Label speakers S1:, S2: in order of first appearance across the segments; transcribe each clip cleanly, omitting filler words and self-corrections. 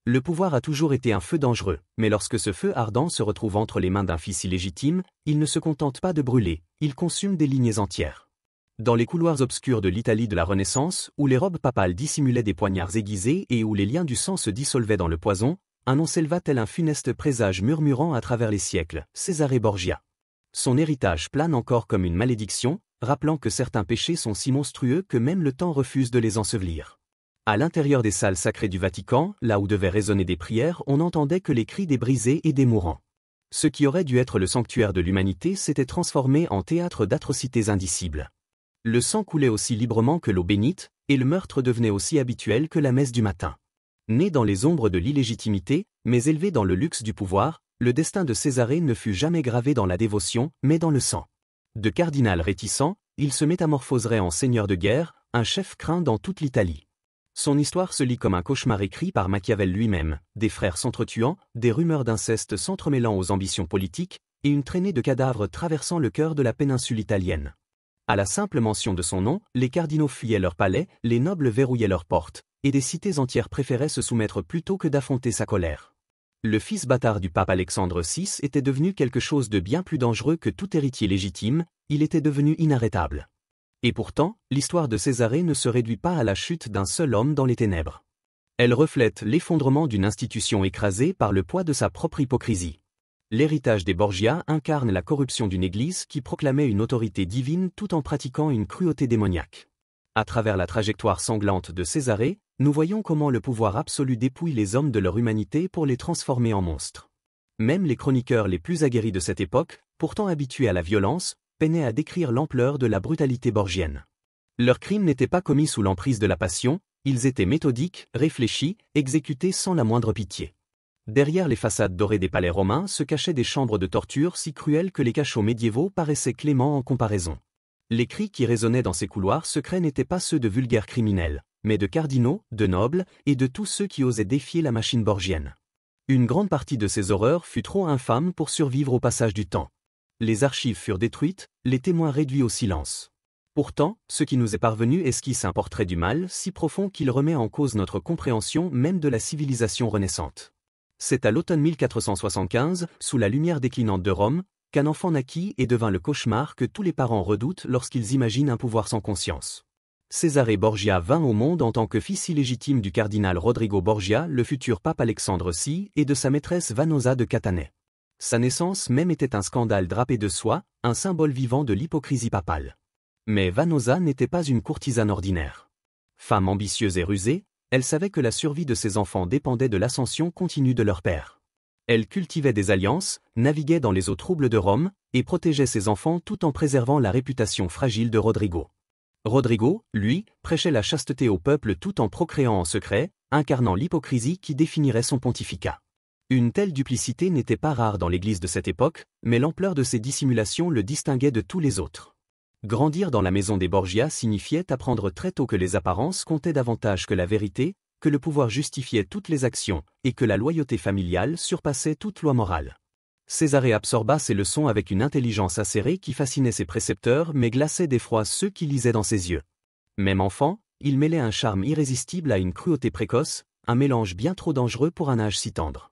S1: Le pouvoir a toujours été un feu dangereux, mais lorsque ce feu ardent se retrouve entre les mains d'un fils illégitime, il ne se contente pas de brûler, il consume des lignées entières. Dans les couloirs obscurs de l'Italie de la Renaissance, où les robes papales dissimulaient des poignards aiguisés et où les liens du sang se dissolvaient dans le poison, un nom s'éleva tel un funeste présage murmurant à travers les siècles, Cesare Borgia. Son héritage plane encore comme une malédiction, rappelant que certains péchés sont si monstrueux que même le temps refuse de les ensevelir. À l'intérieur des salles sacrées du Vatican, là où devaient résonner des prières, on n'entendait que les cris des brisés et des mourants. Ce qui aurait dû être le sanctuaire de l'humanité s'était transformé en théâtre d'atrocités indicibles. Le sang coulait aussi librement que l'eau bénite, et le meurtre devenait aussi habituel que la messe du matin. Né dans les ombres de l'illégitimité, mais élevé dans le luxe du pouvoir, le destin de Césarée ne fut jamais gravé dans la dévotion, mais dans le sang. De cardinal réticent, il se métamorphoserait en seigneur de guerre, un chef craint dans toute l'Italie. Son histoire se lit comme un cauchemar écrit par Machiavel lui-même, des frères s'entretuant, des rumeurs d'inceste s'entremêlant aux ambitions politiques, et une traînée de cadavres traversant le cœur de la péninsule italienne. À la simple mention de son nom, les cardinaux fuyaient leur palais, les nobles verrouillaient leurs portes, et des cités entières préféraient se soumettre plutôt que d'affronter sa colère. Le fils bâtard du pape Alexandre VI était devenu quelque chose de bien plus dangereux que tout héritier légitime, il était devenu inarrêtable. Et pourtant, l'histoire de Césarée ne se réduit pas à la chute d'un seul homme dans les ténèbres. Elle reflète l'effondrement d'une institution écrasée par le poids de sa propre hypocrisie. L'héritage des Borgia incarne la corruption d'une église qui proclamait une autorité divine tout en pratiquant une cruauté démoniaque. À travers la trajectoire sanglante de Césarée, nous voyons comment le pouvoir absolu dépouille les hommes de leur humanité pour les transformer en monstres. Même les chroniqueurs les plus aguerris de cette époque, pourtant habitués à la violence, peinaient à décrire l'ampleur de la brutalité borgienne. Leurs crimes n'étaient pas commis sous l'emprise de la passion, ils étaient méthodiques, réfléchis, exécutés sans la moindre pitié. Derrière les façades dorées des palais romains se cachaient des chambres de torture si cruelles que les cachots médiévaux paraissaient cléments en comparaison. Les cris qui résonnaient dans ces couloirs secrets n'étaient pas ceux de vulgaires criminels, mais de cardinaux, de nobles, et de tous ceux qui osaient défier la machine borgienne. Une grande partie de ces horreurs fut trop infâme pour survivre au passage du temps. Les archives furent détruites, les témoins réduits au silence. Pourtant, ce qui nous est parvenu esquisse un portrait du mal si profond qu'il remet en cause notre compréhension même de la civilisation renaissante. C'est à l'automne 1475, sous la lumière déclinante de Rome, qu'un enfant naquit et devint le cauchemar que tous les parents redoutent lorsqu'ils imaginent un pouvoir sans conscience. Cesare Borgia vint au monde en tant que fils illégitime du cardinal Rodrigo Borgia, le futur pape Alexandre VI, et de sa maîtresse Vanosa de Catanei. Sa naissance même était un scandale drapé de soie, un symbole vivant de l'hypocrisie papale. Mais Vanosa n'était pas une courtisane ordinaire. Femme ambitieuse et rusée, elle savait que la survie de ses enfants dépendait de l'ascension continue de leur père. Elle cultivait des alliances, naviguait dans les eaux troubles de Rome, et protégeait ses enfants tout en préservant la réputation fragile de Rodrigo. Rodrigo, lui, prêchait la chasteté au peuple tout en procréant en secret, incarnant l'hypocrisie qui définirait son pontificat. Une telle duplicité n'était pas rare dans l'Église de cette époque, mais l'ampleur de ces dissimulations le distinguait de tous les autres. Grandir dans la maison des Borgia signifiait apprendre très tôt que les apparences comptaient davantage que la vérité, que le pouvoir justifiait toutes les actions, et que la loyauté familiale surpassait toute loi morale. Césarée absorba ces leçons avec une intelligence acérée qui fascinait ses précepteurs mais glaçait d'effroi ceux qui lisaient dans ses yeux. Même enfant, il mêlait un charme irrésistible à une cruauté précoce, un mélange bien trop dangereux pour un âge si tendre.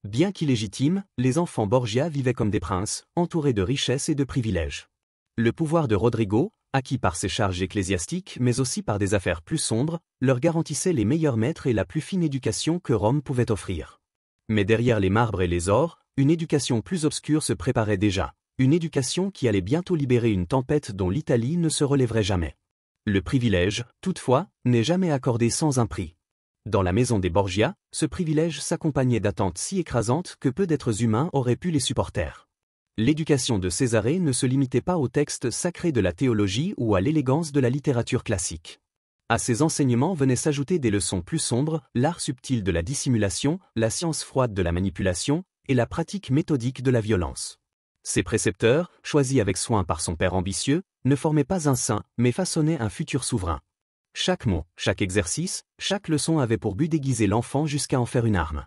S1: Bien qu'illégitimes, les enfants Borgia vivaient comme des princes, entourés de richesses et de privilèges. Le pouvoir de Rodrigo, acquis par ses charges ecclésiastiques mais aussi par des affaires plus sombres, leur garantissait les meilleurs maîtres et la plus fine éducation que Rome pouvait offrir. Mais derrière les marbres et les ors, une éducation plus obscure se préparait déjà, une éducation qui allait bientôt libérer une tempête dont l'Italie ne se relèverait jamais. Le privilège, toutefois, n'est jamais accordé sans un prix. Dans la maison des Borgia, ce privilège s'accompagnait d'attentes si écrasantes que peu d'êtres humains auraient pu les supporter. L'éducation de Césarée ne se limitait pas aux textes sacrés de la théologie ou à l'élégance de la littérature classique. À ces enseignements venaient s'ajouter des leçons plus sombres, l'art subtil de la dissimulation, la science froide de la manipulation, et la pratique méthodique de la violence. Ses précepteurs, choisis avec soin par son père ambitieux, ne formaient pas un saint, mais façonnaient un futur souverain. Chaque mot, chaque exercice, chaque leçon avait pour but d'aiguiser l'enfant jusqu'à en faire une arme.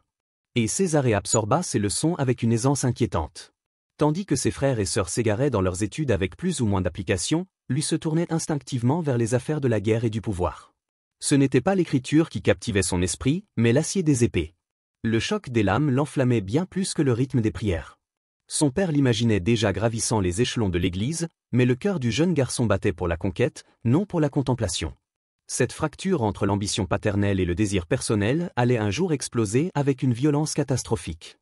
S1: Et Césarée absorba ces leçons avec une aisance inquiétante. Tandis que ses frères et sœurs s'égaraient dans leurs études avec plus ou moins d'application, lui se tournait instinctivement vers les affaires de la guerre et du pouvoir. Ce n'était pas l'écriture qui captivait son esprit, mais l'acier des épées. Le choc des lames l'enflammait bien plus que le rythme des prières. Son père l'imaginait déjà gravissant les échelons de l'Église, mais le cœur du jeune garçon battait pour la conquête, non pour la contemplation. Cette fracture entre l'ambition paternelle et le désir personnel allait un jour exploser avec une violence catastrophique.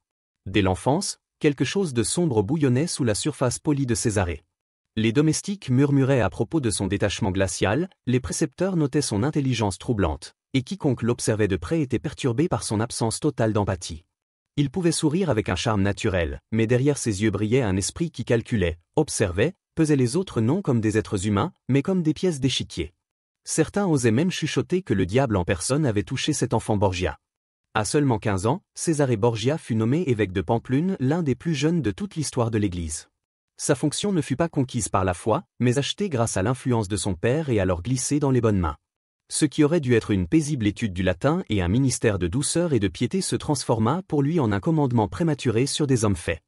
S1: Dès l'enfance, quelque chose de sombre bouillonnait sous la surface polie de Césarée. Les domestiques murmuraient à propos de son détachement glacial, les précepteurs notaient son intelligence troublante, et quiconque l'observait de près était perturbé par son absence totale d'empathie. Il pouvait sourire avec un charme naturel, mais derrière ses yeux brillait un esprit qui calculait, observait, pesait les autres non comme des êtres humains, mais comme des pièces d'échiquier. Certains osaient même chuchoter que le diable en personne avait touché cet enfant Borgia. À seulement 15 ans, Cesare Borgia fut nommé évêque de Pampelune, l'un des plus jeunes de toute l'histoire de l'Église. Sa fonction ne fut pas conquise par la foi, mais achetée grâce à l'influence de son père et alors glissée dans les bonnes mains. Ce qui aurait dû être une paisible étude du latin et un ministère de douceur et de piété se transforma pour lui en un commandement prématuré sur des hommes faits.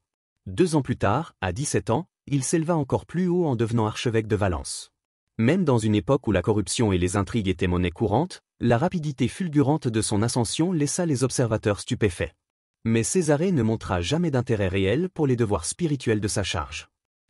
S1: 2 ans plus tard, à 17 ans, il s'éleva encore plus haut en devenant archevêque de Valence. Même dans une époque où la corruption et les intrigues étaient monnaie courante, la rapidité fulgurante de son ascension laissa les observateurs stupéfaits. Mais Césarée ne montra jamais d'intérêt réel pour les devoirs spirituels de sa charge.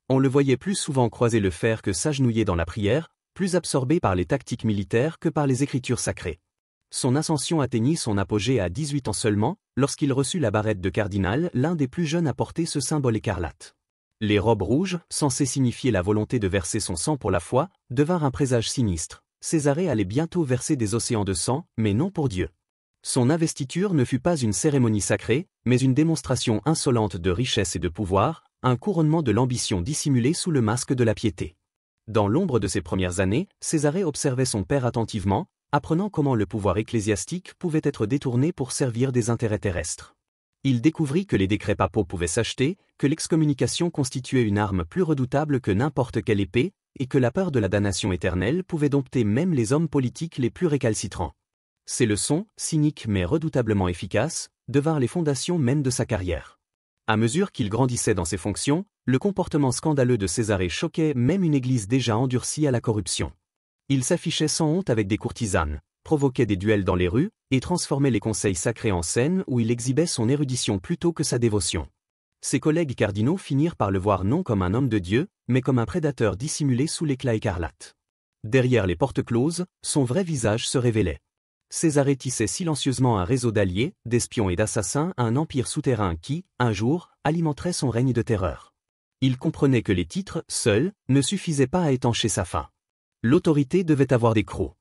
S1: On le voyait plus souvent croiser le fer que s'agenouiller dans la prière, plus absorbé par les tactiques militaires que par les écritures sacrées. Son ascension atteignit son apogée à 18 ans seulement, lorsqu'il reçut la barrette de cardinal, l'un des plus jeunes à porter ce symbole écarlate. Les robes rouges, censées signifier la volonté de verser son sang pour la foi, devinrent un présage sinistre. Césarée allait bientôt verser des océans de sang, mais non pour Dieu. Son investiture ne fut pas une cérémonie sacrée, mais une démonstration insolente de richesse et de pouvoir, un couronnement de l'ambition dissimulée sous le masque de la piété. Dans l'ombre de ses premières années, Césarée observait son père attentivement, apprenant comment le pouvoir ecclésiastique pouvait être détourné pour servir des intérêts terrestres. Il découvrit que les décrets papaux pouvaient s'acheter, que l'excommunication constituait une arme plus redoutable que n'importe quelle épée, et que la peur de la damnation éternelle pouvait dompter même les hommes politiques les plus récalcitrants. Ces leçons, cyniques mais redoutablement efficaces, devinrent les fondations même de sa carrière. À mesure qu'il grandissait dans ses fonctions, le comportement scandaleux de Césarée choquait même une église déjà endurcie à la corruption. Il s'affichait sans honte avec des courtisanes, provoquait des duels dans les rues, et transformait les conseils sacrés en scènes où il exhibait son érudition plutôt que sa dévotion. Ses collègues cardinaux finirent par le voir non comme un homme de Dieu, mais comme un prédateur dissimulé sous l'éclat écarlate. Derrière les portes closes, son vrai visage se révélait. Césarée tissait silencieusement un réseau d'alliés, d'espions et d'assassins à un empire souterrain qui, un jour, alimenterait son règne de terreur. Il comprenait que les titres, seuls, ne suffisaient pas à étancher sa faim. L'autorité devait avoir des crocs.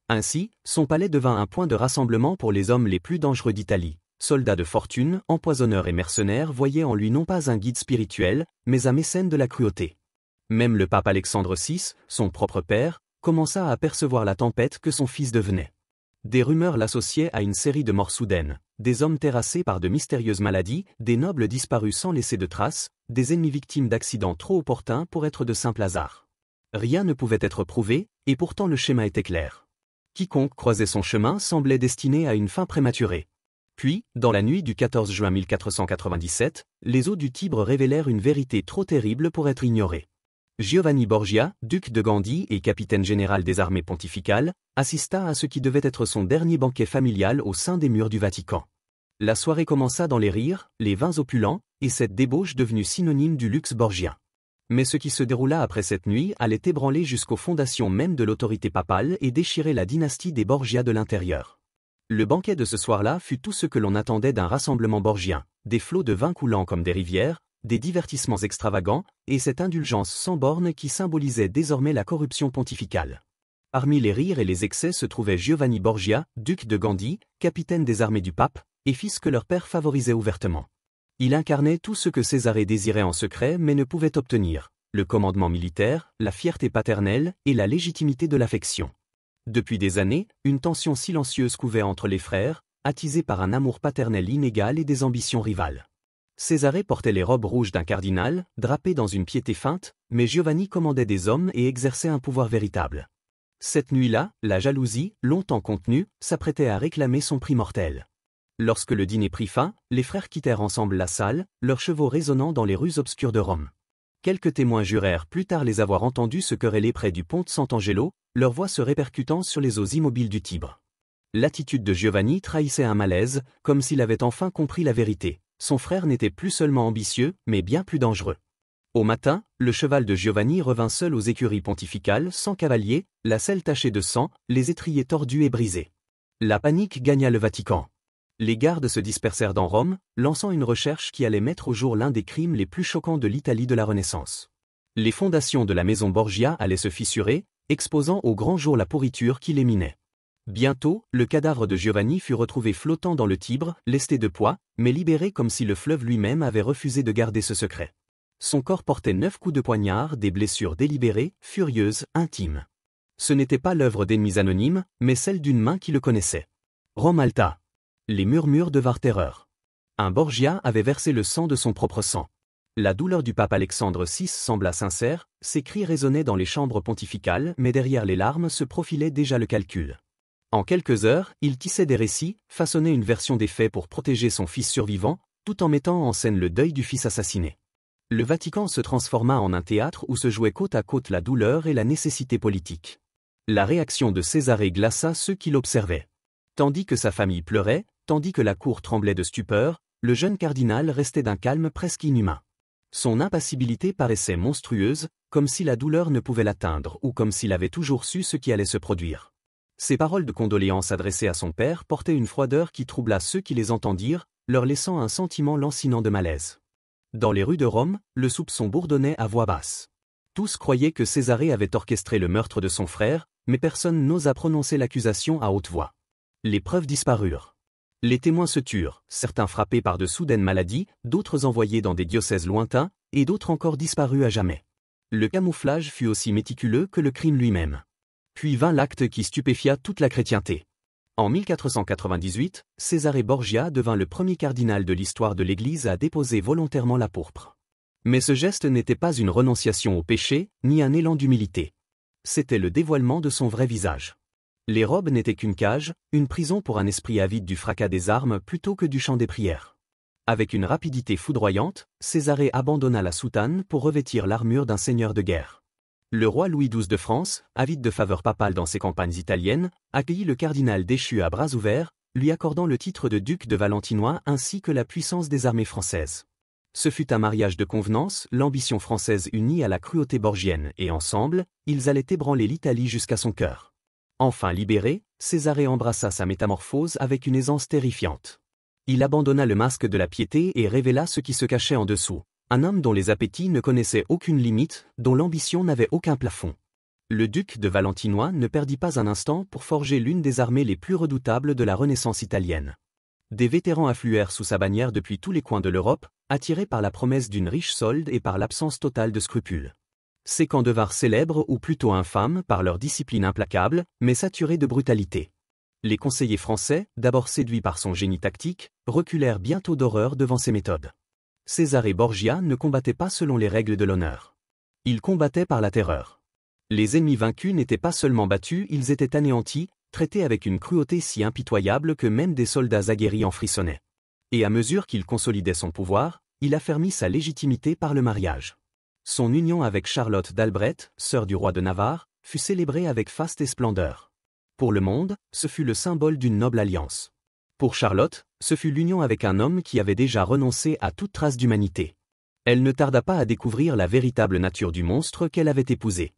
S1: Ainsi, son palais devint un point de rassemblement pour les hommes les plus dangereux d'Italie. Soldats de fortune, empoisonneurs et mercenaires voyaient en lui non pas un guide spirituel, mais un mécène de la cruauté. Même le pape Alexandre VI, son propre père, commença à apercevoir la tempête que son fils devenait. Des rumeurs l'associaient à une série de morts soudaines, des hommes terrassés par de mystérieuses maladies, des nobles disparus sans laisser de traces, des ennemis victimes d'accidents trop opportuns pour être de simples hasards. Rien ne pouvait être prouvé, et pourtant le schéma était clair. Quiconque croisait son chemin semblait destiné à une fin prématurée. Puis, dans la nuit du 14 juin 1497, les eaux du Tibre révélèrent une vérité trop terrible pour être ignorée. Giovanni Borgia, duc de Gandhi et capitaine général des armées pontificales, assista à ce qui devait être son dernier banquet familial au sein des murs du Vatican. La soirée commença dans les rires, les vins opulents, et cette débauche devenue synonyme du luxe borgien. Mais ce qui se déroula après cette nuit allait ébranler jusqu'aux fondations même de l'autorité papale et déchirer la dynastie des Borgia de l'intérieur. Le banquet de ce soir-là fut tout ce que l'on attendait d'un rassemblement borgien, des flots de vin coulant comme des rivières, des divertissements extravagants, et cette indulgence sans bornes qui symbolisait désormais la corruption pontificale. Parmi les rires et les excès se trouvait Giovanni Borgia, duc de Gandhi, capitaine des armées du pape, et fils que leur père favorisait ouvertement. Il incarnait tout ce que Césarée désirait en secret mais ne pouvait obtenir, le commandement militaire, la fierté paternelle et la légitimité de l'affection. Depuis des années, une tension silencieuse couvait entre les frères, attisée par un amour paternel inégal et des ambitions rivales. Césarée portait les robes rouges d'un cardinal, drapé dans une piété feinte, mais Giovanni commandait des hommes et exerçait un pouvoir véritable. Cette nuit-là, la jalousie, longtemps contenue, s'apprêtait à réclamer son prix mortel. Lorsque le dîner prit fin, les frères quittèrent ensemble la salle, leurs chevaux résonnant dans les rues obscures de Rome. Quelques témoins jurèrent plus tard les avoir entendus se quereller près du pont de Sant'Angelo, leurs voix se répercutant sur les eaux immobiles du Tibre. L'attitude de Giovanni trahissait un malaise, comme s'il avait enfin compris la vérité. Son frère n'était plus seulement ambitieux, mais bien plus dangereux. Au matin, le cheval de Giovanni revint seul aux écuries pontificales, sans cavalier, la selle tachée de sang, les étriers tordus et brisés. La panique gagna le Vatican. Les gardes se dispersèrent dans Rome, lançant une recherche qui allait mettre au jour l'un des crimes les plus choquants de l'Italie de la Renaissance. Les fondations de la maison Borgia allaient se fissurer, exposant au grand jour la pourriture qui les minait. Bientôt, le cadavre de Giovanni fut retrouvé flottant dans le Tibre, lesté de poids, mais libéré comme si le fleuve lui-même avait refusé de garder ce secret. Son corps portait 9 coups de poignard, des blessures délibérées, furieuses, intimes. Ce n'était pas l'œuvre d'ennemis anonymes, mais celle d'une main qui le connaissait. Rome Alta. Les murmures devinrent terreur. Un Borgia avait versé le sang de son propre sang. La douleur du pape Alexandre VI sembla sincère, ses cris résonnaient dans les chambres pontificales, mais derrière les larmes se profilait déjà le calcul. En quelques heures, il tissait des récits, façonnait une version des faits pour protéger son fils survivant, tout en mettant en scène le deuil du fils assassiné. Le Vatican se transforma en un théâtre où se jouaient côte à côte la douleur et la nécessité politique. La réaction de Césarée glaça ceux qui l'observaient. Tandis que sa famille pleurait, tandis que la cour tremblait de stupeur, le jeune cardinal restait d'un calme presque inhumain. Son impassibilité paraissait monstrueuse, comme si la douleur ne pouvait l'atteindre ou comme s'il avait toujours su ce qui allait se produire. Ses paroles de condoléances adressées à son père portaient une froideur qui troubla ceux qui les entendirent, leur laissant un sentiment lancinant de malaise. Dans les rues de Rome, le soupçon bourdonnait à voix basse. Tous croyaient que Césarée avait orchestré le meurtre de son frère, mais personne n'osa prononcer l'accusation à haute voix. Les preuves disparurent. Les témoins se turent, certains frappés par de soudaines maladies, d'autres envoyés dans des diocèses lointains, et d'autres encore disparus à jamais. Le camouflage fut aussi méticuleux que le crime lui-même. Puis vint l'acte qui stupéfia toute la chrétienté. En 1498, Césarée Borgia devint le premier cardinal de l'histoire de l'Église à déposer volontairement la pourpre. Mais ce geste n'était pas une renonciation au péché, ni un élan d'humilité. C'était le dévoilement de son vrai visage. Les robes n'étaient qu'une cage, une prison pour un esprit avide du fracas des armes plutôt que du chant des prières. Avec une rapidité foudroyante, Césarée abandonna la soutane pour revêtir l'armure d'un seigneur de guerre. Le roi Louis XII de France, avide de faveur papale dans ses campagnes italiennes, accueillit le cardinal déchu à bras ouverts, lui accordant le titre de duc de Valentinois ainsi que la puissance des armées françaises. Ce fut un mariage de convenance, l'ambition française unie à la cruauté borgienne et ensemble, ils allaient ébranler l'Italie jusqu'à son cœur. Enfin libéré, Césarée embrassa sa métamorphose avec une aisance terrifiante. Il abandonna le masque de la piété et révéla ce qui se cachait en dessous. Un homme dont les appétits ne connaissaient aucune limite, dont l'ambition n'avait aucun plafond. Le duc de Valentinois ne perdit pas un instant pour forger l'une des armées les plus redoutables de la Renaissance italienne. Des vétérans affluèrent sous sa bannière depuis tous les coins de l'Europe, attirés par la promesse d'une riche solde et par l'absence totale de scrupules. Ces camps devinrent célèbres ou plutôt infâmes par leur discipline implacable, mais saturée de brutalité. Les conseillers français, d'abord séduits par son génie tactique, reculèrent bientôt d'horreur devant ses méthodes. Césarée Borgia ne combattait pas selon les règles de l'honneur. Il combattait par la terreur. Les ennemis vaincus n'étaient pas seulement battus, ils étaient anéantis, traités avec une cruauté si impitoyable que même des soldats aguerris en frissonnaient. Et à mesure qu'il consolidait son pouvoir, il affermit sa légitimité par le mariage. Son union avec Charlotte d'Albret, sœur du roi de Navarre, fut célébrée avec faste et splendeur. Pour le monde, ce fut le symbole d'une noble alliance. Pour Charlotte, ce fut l'union avec un homme qui avait déjà renoncé à toute trace d'humanité. Elle ne tarda pas à découvrir la véritable nature du monstre qu'elle avait épousé.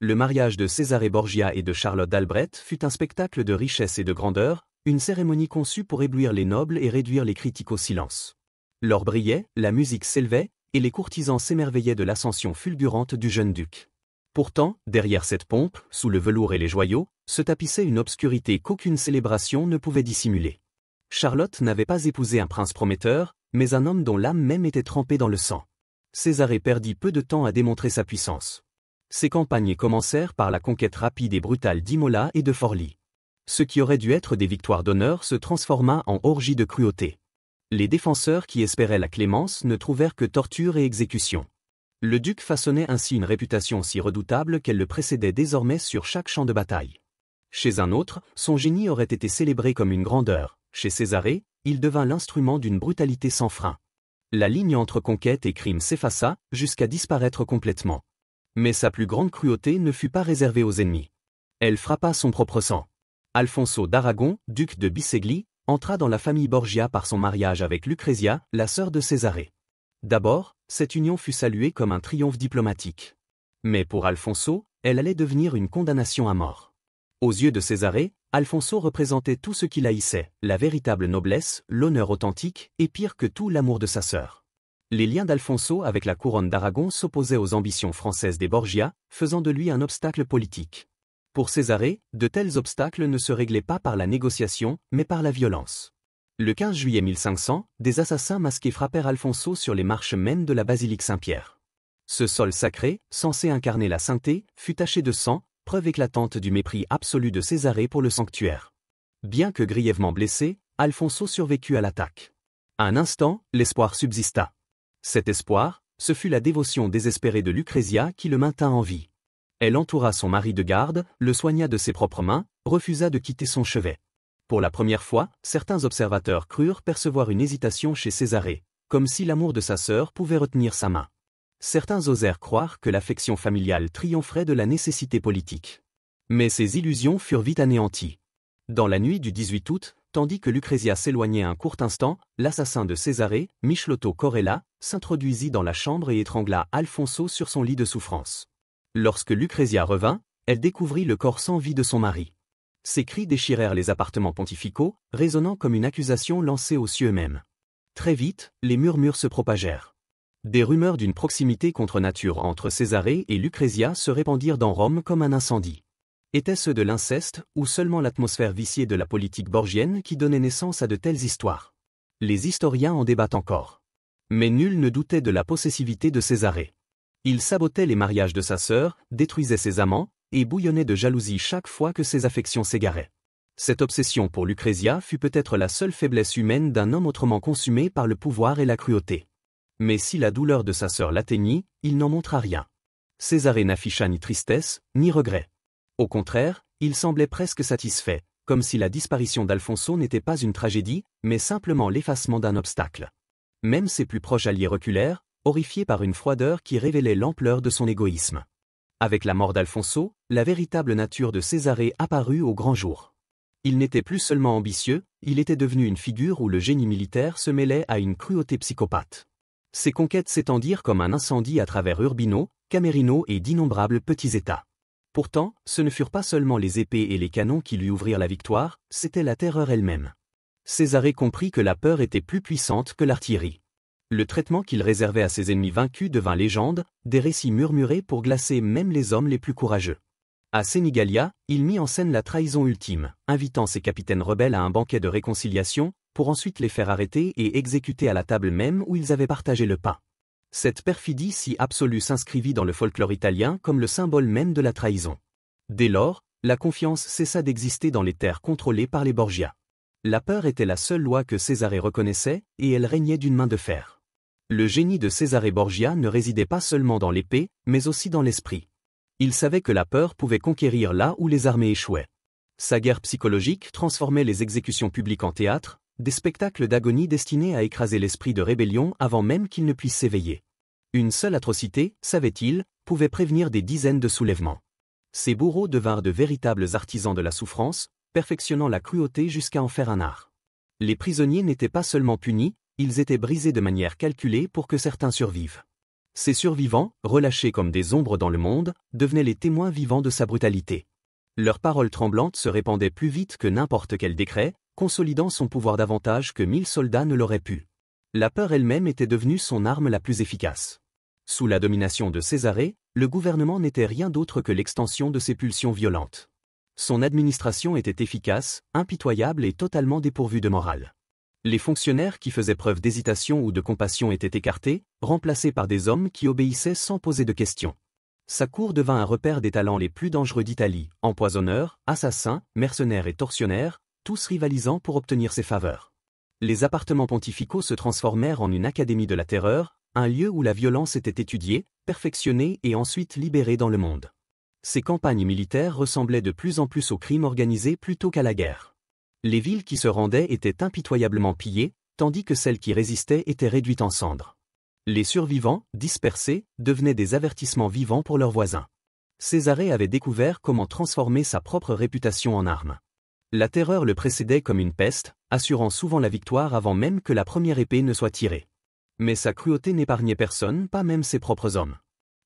S1: Le mariage de Césarée Borgia et de Charlotte d'Albret fut un spectacle de richesse et de grandeur, une cérémonie conçue pour éblouir les nobles et réduire les critiques au silence. L'or brillait, la musique s'élevait, et les courtisans s'émerveillaient de l'ascension fulgurante du jeune duc. Pourtant, derrière cette pompe, sous le velours et les joyaux, se tapissait une obscurité qu'aucune célébration ne pouvait dissimuler. Charlotte n'avait pas épousé un prince prometteur, mais un homme dont l'âme même était trempée dans le sang. Césarée perdit peu de temps à démontrer sa puissance. Ses campagnes commencèrent par la conquête rapide et brutale d'Imola et de Forlì. Ce qui aurait dû être des victoires d'honneur se transforma en orgie de cruauté. Les défenseurs qui espéraient la clémence ne trouvèrent que torture et exécution. Le duc façonnait ainsi une réputation si redoutable qu'elle le précédait désormais sur chaque champ de bataille. Chez un autre, son génie aurait été célébré comme une grandeur. Chez Césarée, il devint l'instrument d'une brutalité sans frein. La ligne entre conquête et crime s'effaça, jusqu'à disparaître complètement. Mais sa plus grande cruauté ne fut pas réservée aux ennemis. Elle frappa son propre sang. Alfonso d'Aragon, duc de Bisceglie, entra dans la famille Borgia par son mariage avec Lucrezia, la sœur de Césarée. D'abord, cette union fut saluée comme un triomphe diplomatique. Mais pour Alfonso, elle allait devenir une condamnation à mort. Aux yeux de Césarée, Alfonso représentait tout ce qu'il haïssait, la véritable noblesse, l'honneur authentique, et pire que tout l'amour de sa sœur. Les liens d'Alfonso avec la couronne d'Aragon s'opposaient aux ambitions françaises des Borgia, faisant de lui un obstacle politique. Pour Césarée, de tels obstacles ne se réglaient pas par la négociation, mais par la violence. Le 15 juillet 1500, des assassins masqués frappèrent Alfonso sur les marches mêmes de la basilique Saint-Pierre. Ce sol sacré, censé incarner la sainteté, fut taché de sang, preuve éclatante du mépris absolu de Césarée pour le sanctuaire. Bien que grièvement blessé, Alfonso survécut à l'attaque. À un instant, l'espoir subsista. Cet espoir, ce fut la dévotion désespérée de Lucrezia qui le maintint en vie. Elle entoura son mari de garde, le soigna de ses propres mains, refusa de quitter son chevet. Pour la première fois, certains observateurs crurent percevoir une hésitation chez Césarée, comme si l'amour de sa sœur pouvait retenir sa main. Certains osèrent croire que l'affection familiale triompherait de la nécessité politique. Mais ces illusions furent vite anéanties. Dans la nuit du 18 août, tandis que Lucrezia s'éloignait un court instant, l'assassin de Césarée, Michelotto Corella, s'introduisit dans la chambre et étrangla Alfonso sur son lit de souffrance. Lorsque Lucrezia revint, elle découvrit le corps sans vie de son mari. Ses cris déchirèrent les appartements pontificaux, résonnant comme une accusation lancée aux cieux mêmes. Très vite, les murmures se propagèrent. Des rumeurs d'une proximité contre nature entre Césarée et Lucrezia se répandirent dans Rome comme un incendie. Étaient-ce de l'inceste, ou seulement l'atmosphère viciée de la politique borgienne qui donnait naissance à de telles histoires? Les historiens en débattent encore. Mais nul ne doutait de la possessivité de Césarée. Il sabotait les mariages de sa sœur, détruisait ses amants, et bouillonnait de jalousie chaque fois que ses affections s'égaraient. Cette obsession pour Lucrezia fut peut-être la seule faiblesse humaine d'un homme autrement consumé par le pouvoir et la cruauté. Mais si la douleur de sa sœur l'atteignit, il n'en montra rien. Césarée n'afficha ni tristesse, ni regret. Au contraire, il semblait presque satisfait, comme si la disparition d'Alfonso n'était pas une tragédie, mais simplement l'effacement d'un obstacle. Même ses plus proches alliés reculèrent, horrifiés par une froideur qui révélait l'ampleur de son égoïsme. Avec la mort d'Alfonso, la véritable nature de Césarée apparut au grand jour. Il n'était plus seulement ambitieux, il était devenu une figure où le génie militaire se mêlait à une cruauté psychopathe. Ses conquêtes s'étendirent comme un incendie à travers Urbino, Camerino et d'innombrables petits États. Pourtant, ce ne furent pas seulement les épées et les canons qui lui ouvrirent la victoire, c'était la terreur elle-même. Césarée comprit que la peur était plus puissante que l'artillerie. Le traitement qu'il réservait à ses ennemis vaincus devint légende, des récits murmurés pour glacer même les hommes les plus courageux. À Senigallia, il mit en scène la trahison ultime, invitant ses capitaines rebelles à un banquet de réconciliation, pour ensuite les faire arrêter et exécuter à la table même où ils avaient partagé le pain. Cette perfidie si absolue s'inscrivit dans le folklore italien comme le symbole même de la trahison. Dès lors, la confiance cessa d'exister dans les terres contrôlées par les Borgia. La peur était la seule loi que Césarée reconnaissait, et elle régnait d'une main de fer. Le génie de Césarée Borgia ne résidait pas seulement dans l'épée, mais aussi dans l'esprit. Il savait que la peur pouvait conquérir là où les armées échouaient. Sa guerre psychologique transformait les exécutions publiques en théâtre, des spectacles d'agonie destinés à écraser l'esprit de rébellion avant même qu'il ne puisse s'éveiller. Une seule atrocité, savait-il, pouvait prévenir des dizaines de soulèvements. Ces bourreaux devinrent de véritables artisans de la souffrance, perfectionnant la cruauté jusqu'à en faire un art. Les prisonniers n'étaient pas seulement punis, ils étaient brisés de manière calculée pour que certains survivent. Ces survivants, relâchés comme des ombres dans le monde, devenaient les témoins vivants de sa brutalité. Leurs paroles tremblantes se répandaient plus vite que n'importe quel décret, consolidant son pouvoir davantage que 1000 soldats ne l'auraient pu. La peur elle-même était devenue son arme la plus efficace. Sous la domination de Césarée, le gouvernement n'était rien d'autre que l'extension de ses pulsions violentes. Son administration était efficace, impitoyable et totalement dépourvue de morale. Les fonctionnaires qui faisaient preuve d'hésitation ou de compassion étaient écartés, remplacés par des hommes qui obéissaient sans poser de questions. Sa cour devint un repère des talents les plus dangereux d'Italie, empoisonneurs, assassins, mercenaires et tortionnaires, tous rivalisant pour obtenir ses faveurs. Les appartements pontificaux se transformèrent en une académie de la terreur, un lieu où la violence était étudiée, perfectionnée et ensuite libérée dans le monde. Ces campagnes militaires ressemblaient de plus en plus au crime organisé plutôt qu'à la guerre. Les villes qui se rendaient étaient impitoyablement pillées, tandis que celles qui résistaient étaient réduites en cendres. Les survivants, dispersés, devenaient des avertissements vivants pour leurs voisins. Césarée avait découvert comment transformer sa propre réputation en arme. La terreur le précédait comme une peste, assurant souvent la victoire avant même que la première épée ne soit tirée. Mais sa cruauté n'épargnait personne, pas même ses propres hommes.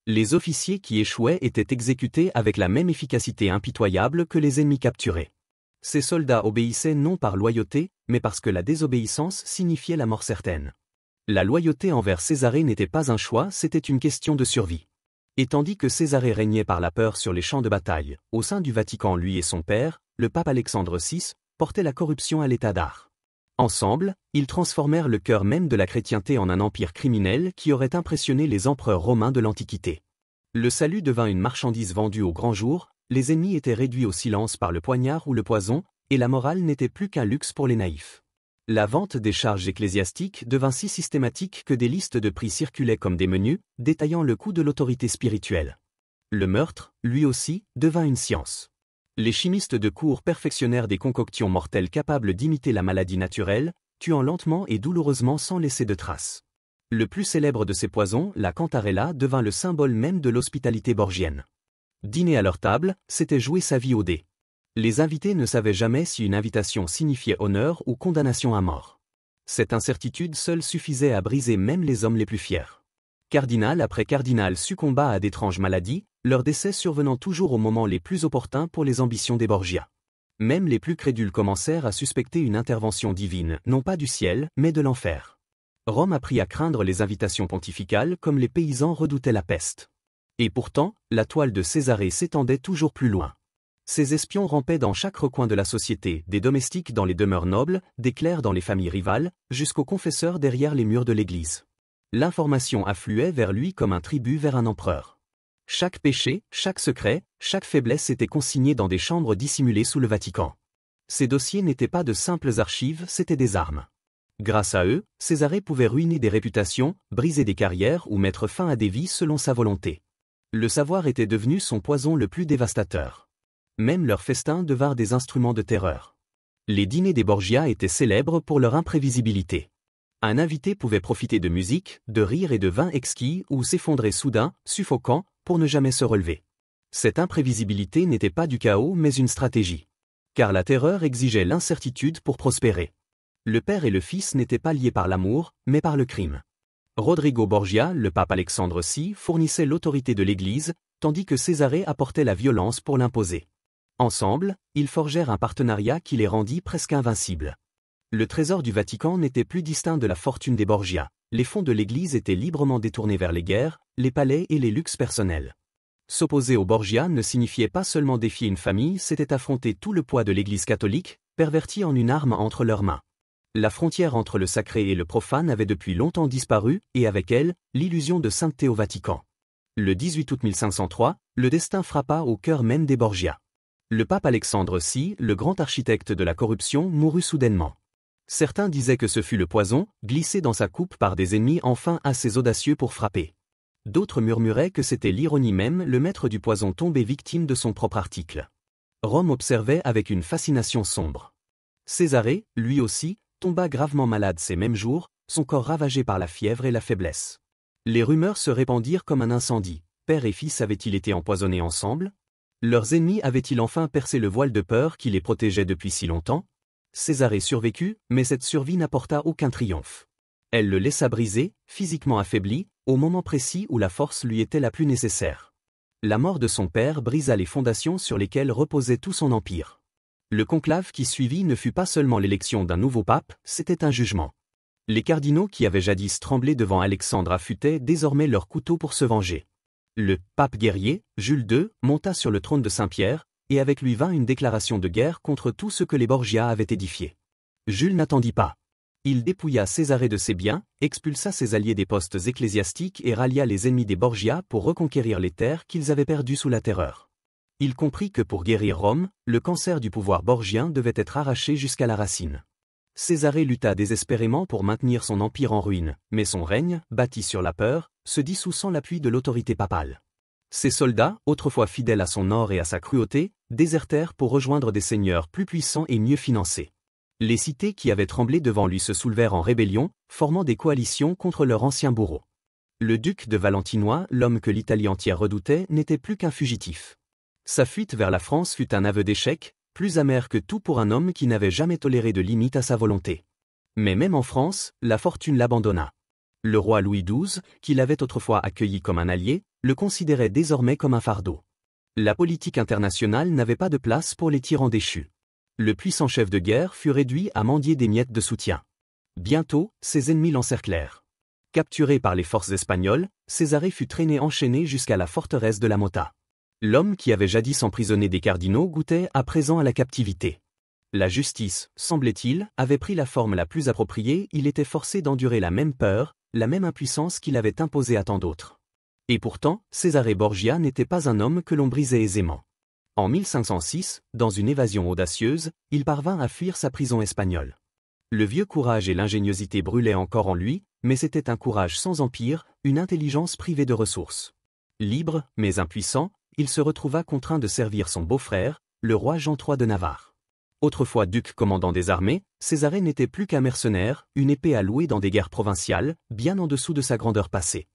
S1: Les officiers qui échouaient étaient exécutés avec la même efficacité impitoyable que les ennemis capturés. Ces soldats obéissaient non par loyauté, mais parce que la désobéissance signifiait la mort certaine. La loyauté envers Césarée n'était pas un choix, c'était une question de survie. Et tandis que Césarée régnait par la peur sur les champs de bataille, au sein du Vatican lui et son père, le pape Alexandre VI, portait la corruption à l'état d'art. Ensemble, ils transformèrent le cœur même de la chrétienté en un empire criminel qui aurait impressionné les empereurs romains de l'Antiquité. Le salut devint une marchandise vendue au grand jour, les ennemis étaient réduits au silence par le poignard ou le poison, et la morale n'était plus qu'un luxe pour les naïfs. La vente des charges ecclésiastiques devint si systématique que des listes de prix circulaient comme des menus, détaillant le coût de l'autorité spirituelle. Le meurtre, lui aussi, devint une science. Les chimistes de cour perfectionnèrent des concoctions mortelles capables d'imiter la maladie naturelle, tuant lentement et douloureusement sans laisser de traces. Le plus célèbre de ces poisons, la cantarella, devint le symbole même de l'hospitalité borgienne. Dîner à leur table, c'était jouer sa vie au dé. Les invités ne savaient jamais si une invitation signifiait honneur ou condamnation à mort. Cette incertitude seule suffisait à briser même les hommes les plus fiers. Cardinal après cardinal succomba à d'étranges maladies, leur décès survenant toujours aux moments les plus opportuns pour les ambitions des Borgia. Même les plus crédules commencèrent à suspecter une intervention divine, non pas du ciel, mais de l'enfer. Rome apprit à craindre les invitations pontificales comme les paysans redoutaient la peste. Et pourtant, la toile de Césarée s'étendait toujours plus loin. Ces espions rampaient dans chaque recoin de la société, des domestiques dans les demeures nobles, des clercs dans les familles rivales, jusqu'aux confesseurs derrière les murs de l'église. L'information affluait vers lui comme un tribut vers un empereur. Chaque péché, chaque secret, chaque faiblesse était consigné dans des chambres dissimulées sous le Vatican. Ces dossiers n'étaient pas de simples archives, c'étaient des armes. Grâce à eux, Césarée pouvait ruiner des réputations, briser des carrières ou mettre fin à des vies selon sa volonté. Le savoir était devenu son poison le plus dévastateur. Même leurs festins devinrent des instruments de terreur. Les dîners des Borgia étaient célèbres pour leur imprévisibilité. Un invité pouvait profiter de musique, de rire et de vin exquis ou s'effondrer soudain, suffocant, pour ne jamais se relever. Cette imprévisibilité n'était pas du chaos mais une stratégie. Car la terreur exigeait l'incertitude pour prospérer. Le père et le fils n'étaient pas liés par l'amour, mais par le crime. Rodrigo Borgia, le pape Alexandre VI, fournissait l'autorité de l'Église, tandis que Césarée apportait la violence pour l'imposer. Ensemble, ils forgèrent un partenariat qui les rendit presque invincibles. Le trésor du Vatican n'était plus distinct de la fortune des Borgia. Les fonds de l'Église étaient librement détournés vers les guerres, les palais et les luxes personnels. S'opposer aux Borgia ne signifiait pas seulement défier une famille, c'était affronter tout le poids de l'Église catholique, pervertie en une arme entre leurs mains. La frontière entre le sacré et le profane avait depuis longtemps disparu, et avec elle, l'illusion de sainteté au Vatican. Le 18 août 1503, le destin frappa au cœur même des Borgia. Le pape Alexandre VI, le grand architecte de la corruption, mourut soudainement. Certains disaient que ce fut le poison, glissé dans sa coupe par des ennemis enfin assez audacieux pour frapper. D'autres murmuraient que c'était l'ironie même, le maître du poison tombé victime de son propre article. Rome observait avec une fascination sombre. Césarée, lui aussi, tomba gravement malade ces mêmes jours, son corps ravagé par la fièvre et la faiblesse. Les rumeurs se répandirent comme un incendie. Père et fils avaient-ils été empoisonnés ensemble? Leurs ennemis avaient-ils enfin percé le voile de peur qui les protégeait depuis si longtemps? Césarée survécut, mais cette survie n'apporta aucun triomphe. Elle le laissa brisé, physiquement affaibli, au moment précis où la force lui était la plus nécessaire. La mort de son père brisa les fondations sur lesquelles reposait tout son empire. Le conclave qui suivit ne fut pas seulement l'élection d'un nouveau pape, c'était un jugement. Les cardinaux qui avaient jadis tremblé devant Alexandre affûtaient désormais leur couteau pour se venger. Le pape guerrier, Jules II, monta sur le trône de Saint-Pierre, et avec lui vint une déclaration de guerre contre tout ce que les Borgia avaient édifié. Jules n'attendit pas. Il dépouilla Césarée de ses biens, expulsa ses alliés des postes ecclésiastiques et rallia les ennemis des Borgia pour reconquérir les terres qu'ils avaient perdues sous la terreur. Il comprit que pour guérir Rome, le cancer du pouvoir borgien devait être arraché jusqu'à la racine. Césarée lutta désespérément pour maintenir son empire en ruine, mais son règne, bâti sur la peur, se dissout sans l'appui de l'autorité papale. Ses soldats, autrefois fidèles à son or et à sa cruauté, désertèrent pour rejoindre des seigneurs plus puissants et mieux financés. Les cités qui avaient tremblé devant lui se soulevèrent en rébellion, formant des coalitions contre leur ancien bourreau. Le duc de Valentinois, l'homme que l'Italie entière redoutait, n'était plus qu'un fugitif. Sa fuite vers la France fut un aveu d'échec, plus amer que tout pour un homme qui n'avait jamais toléré de limite à sa volonté. Mais même en France, la fortune l'abandonna. Le roi Louis XII, qui l'avait autrefois accueilli comme un allié, le considérait désormais comme un fardeau. La politique internationale n'avait pas de place pour les tyrans déchus. Le puissant chef de guerre fut réduit à mendier des miettes de soutien. Bientôt, ses ennemis l'encerclèrent. Capturé par les forces espagnoles, Césarée fut traîné enchaîné jusqu'à la forteresse de la Mota. L'homme qui avait jadis emprisonné des cardinaux goûtait à présent à la captivité. La justice, semblait-il, avait pris la forme la plus appropriée, il était forcé d'endurer la même peur, la même impuissance qu'il avait imposée à tant d'autres. Et pourtant, Cesare Borgia n'était pas un homme que l'on brisait aisément. En 1506, dans une évasion audacieuse, il parvint à fuir sa prison espagnole. Le vieux courage et l'ingéniosité brûlaient encore en lui, mais c'était un courage sans empire, une intelligence privée de ressources. Libre, mais impuissant, il se retrouva contraint de servir son beau-frère, le roi Jean III de Navarre. Autrefois duc commandant des armées, Césarée n'était plus qu'un mercenaire, une épée à louer dans des guerres provinciales, bien en dessous de sa grandeur passée.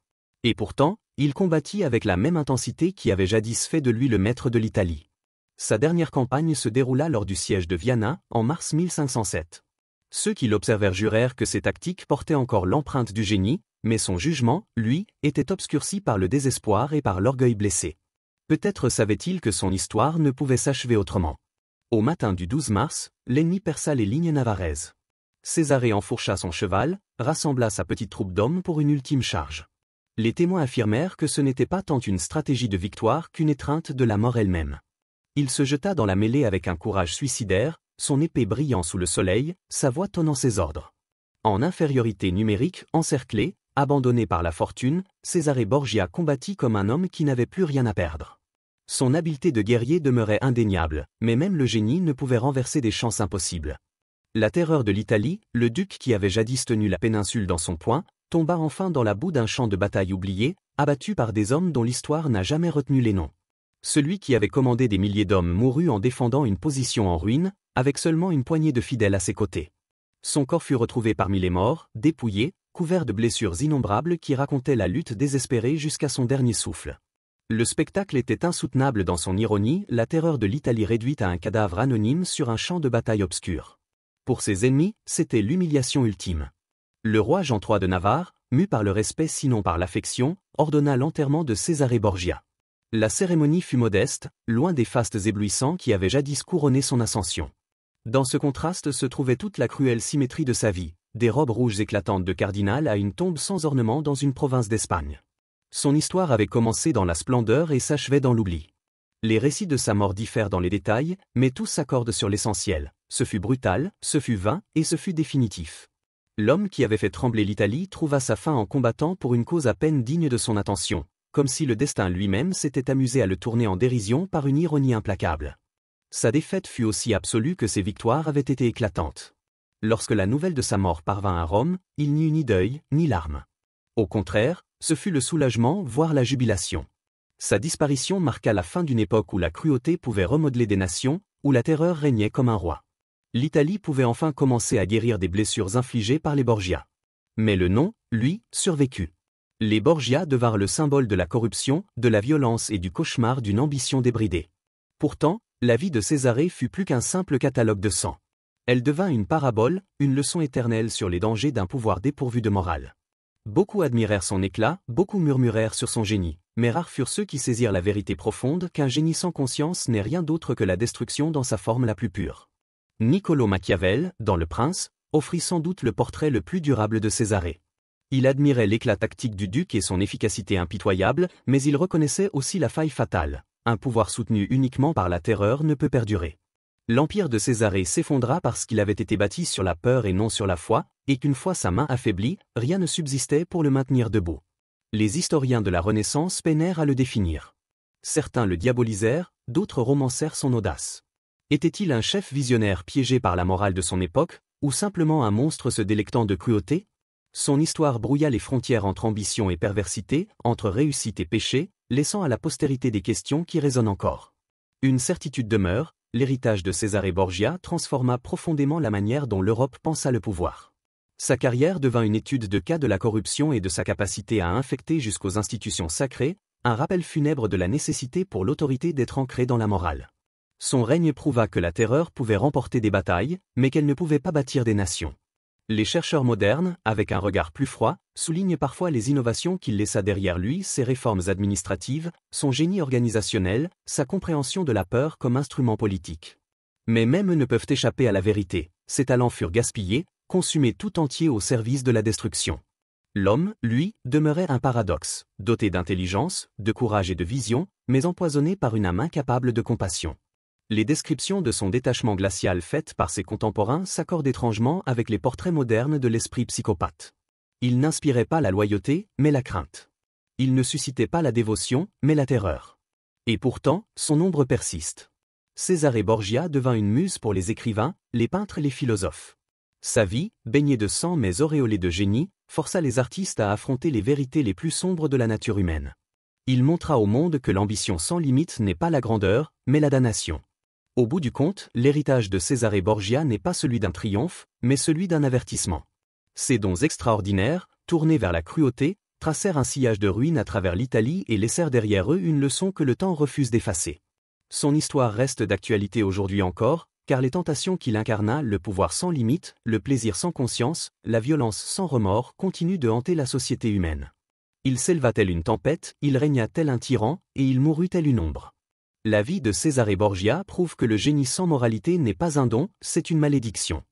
S1: Et pourtant, il combattit avec la même intensité qui avait jadis fait de lui le maître de l'Italie. Sa dernière campagne se déroula lors du siège de Viana, en mars 1507. Ceux qui l'observèrent jurèrent que ses tactiques portaient encore l'empreinte du génie, mais son jugement, lui, était obscurci par le désespoir et par l'orgueil blessé. Peut-être savait-il que son histoire ne pouvait s'achever autrement. Au matin du 12 mars, l'ennemi perça les lignes navarraises. Césarée enfourcha son cheval, rassembla sa petite troupe d'hommes pour une ultime charge. Les témoins affirmèrent que ce n'était pas tant une stratégie de victoire qu'une étreinte de la mort elle-même. Il se jeta dans la mêlée avec un courage suicidaire, son épée brillant sous le soleil, sa voix tonnant ses ordres. En infériorité numérique, encerclé, abandonné par la fortune, Cesare Borgia combattit comme un homme qui n'avait plus rien à perdre. Son habileté de guerrier demeurait indéniable, mais même le génie ne pouvait renverser des chances impossibles. La terreur de l'Italie, le duc qui avait jadis tenu la péninsule dans son poing, tomba enfin dans la boue d'un champ de bataille oublié, abattu par des hommes dont l'histoire n'a jamais retenu les noms. Celui qui avait commandé des milliers d'hommes mourut en défendant une position en ruine, avec seulement une poignée de fidèles à ses côtés. Son corps fut retrouvé parmi les morts, dépouillé, couvert de blessures innombrables qui racontaient la lutte désespérée jusqu'à son dernier souffle. Le spectacle était insoutenable dans son ironie, la terreur de l'Italie réduite à un cadavre anonyme sur un champ de bataille obscur. Pour ses ennemis, c'était l'humiliation ultime. Le roi Jean III de Navarre, mu par le respect sinon par l'affection, ordonna l'enterrement de Cesare Borgia. La cérémonie fut modeste, loin des fastes éblouissants qui avaient jadis couronné son ascension. Dans ce contraste se trouvait toute la cruelle symétrie de sa vie, des robes rouges éclatantes de cardinal à une tombe sans ornement dans une province d'Espagne. Son histoire avait commencé dans la splendeur et s'achevait dans l'oubli. Les récits de sa mort diffèrent dans les détails, mais tous s'accordent sur l'essentiel. Ce fut brutal, ce fut vain, et ce fut définitif. L'homme qui avait fait trembler l'Italie trouva sa fin en combattant pour une cause à peine digne de son attention, comme si le destin lui-même s'était amusé à le tourner en dérision par une ironie implacable. Sa défaite fut aussi absolue que ses victoires avaient été éclatantes. Lorsque la nouvelle de sa mort parvint à Rome, il n'y eut ni deuil, ni larmes. Au contraire, ce fut le soulagement, voire la jubilation. Sa disparition marqua la fin d'une époque où la cruauté pouvait remodeler des nations, où la terreur régnait comme un roi. L'Italie pouvait enfin commencer à guérir des blessures infligées par les Borgia. Mais le nom, lui, survécut. Les Borgia devinrent le symbole de la corruption, de la violence et du cauchemar d'une ambition débridée. Pourtant, la vie de Césarée fut plus qu'un simple catalogue de sang. Elle devint une parabole, une leçon éternelle sur les dangers d'un pouvoir dépourvu de morale. Beaucoup admirèrent son éclat, beaucoup murmurèrent sur son génie, mais rares furent ceux qui saisirent la vérité profonde qu'un génie sans conscience n'est rien d'autre que la destruction dans sa forme la plus pure. Niccolò Machiavel, dans Le Prince, offrit sans doute le portrait le plus durable de Césarée. Il admirait l'éclat tactique du duc et son efficacité impitoyable, mais il reconnaissait aussi la faille fatale. Un pouvoir soutenu uniquement par la terreur ne peut perdurer. L'empire de Césarée s'effondra parce qu'il avait été bâti sur la peur et non sur la foi, et qu'une fois sa main affaiblie, rien ne subsistait pour le maintenir debout. Les historiens de la Renaissance peinèrent à le définir. Certains le diabolisèrent, d'autres romancèrent son audace. Était-il un chef visionnaire piégé par la morale de son époque, ou simplement un monstre se délectant de cruauté? Son histoire brouilla les frontières entre ambition et perversité, entre réussite et péché, laissant à la postérité des questions qui résonnent encore. Une certitude demeure, l'héritage de Cesare Borgia transforma profondément la manière dont l'Europe pensa le pouvoir. Sa carrière devint une étude de cas de la corruption et de sa capacité à infecter jusqu'aux institutions sacrées, un rappel funèbre de la nécessité pour l'autorité d'être ancrée dans la morale. Son règne prouva que la terreur pouvait remporter des batailles, mais qu'elle ne pouvait pas bâtir des nations. Les chercheurs modernes, avec un regard plus froid, soulignent parfois les innovations qu'il laissa derrière lui, ses réformes administratives, son génie organisationnel, sa compréhension de la peur comme instrument politique. Mais même ne peuvent échapper à la vérité, ses talents furent gaspillés, consumés tout entier au service de la destruction. L'homme, lui, demeurait un paradoxe, doté d'intelligence, de courage et de vision, mais empoisonné par une âme incapable de compassion. Les descriptions de son détachement glacial faites par ses contemporains s'accordent étrangement avec les portraits modernes de l'esprit psychopathe. Il n'inspirait pas la loyauté, mais la crainte. Il ne suscitait pas la dévotion, mais la terreur. Et pourtant, son ombre persiste. Cesare Borgia devint une muse pour les écrivains, les peintres et les philosophes. Sa vie, baignée de sang mais auréolée de génie, força les artistes à affronter les vérités les plus sombres de la nature humaine. Il montra au monde que l'ambition sans limite n'est pas la grandeur, mais la damnation. Au bout du compte, l'héritage de Cesare Borgia n'est pas celui d'un triomphe, mais celui d'un avertissement. Ses dons extraordinaires, tournés vers la cruauté, tracèrent un sillage de ruines à travers l'Italie et laissèrent derrière eux une leçon que le temps refuse d'effacer. Son histoire reste d'actualité aujourd'hui encore, car les tentations qu'il incarna, le pouvoir sans limite, le plaisir sans conscience, la violence sans remords continuent de hanter la société humaine. Il s'éleva tel une tempête, il régna tel un tyran, et il mourut tel une ombre. La vie de Cesare Borgia prouve que le génie sans moralité n'est pas un don, c'est une malédiction.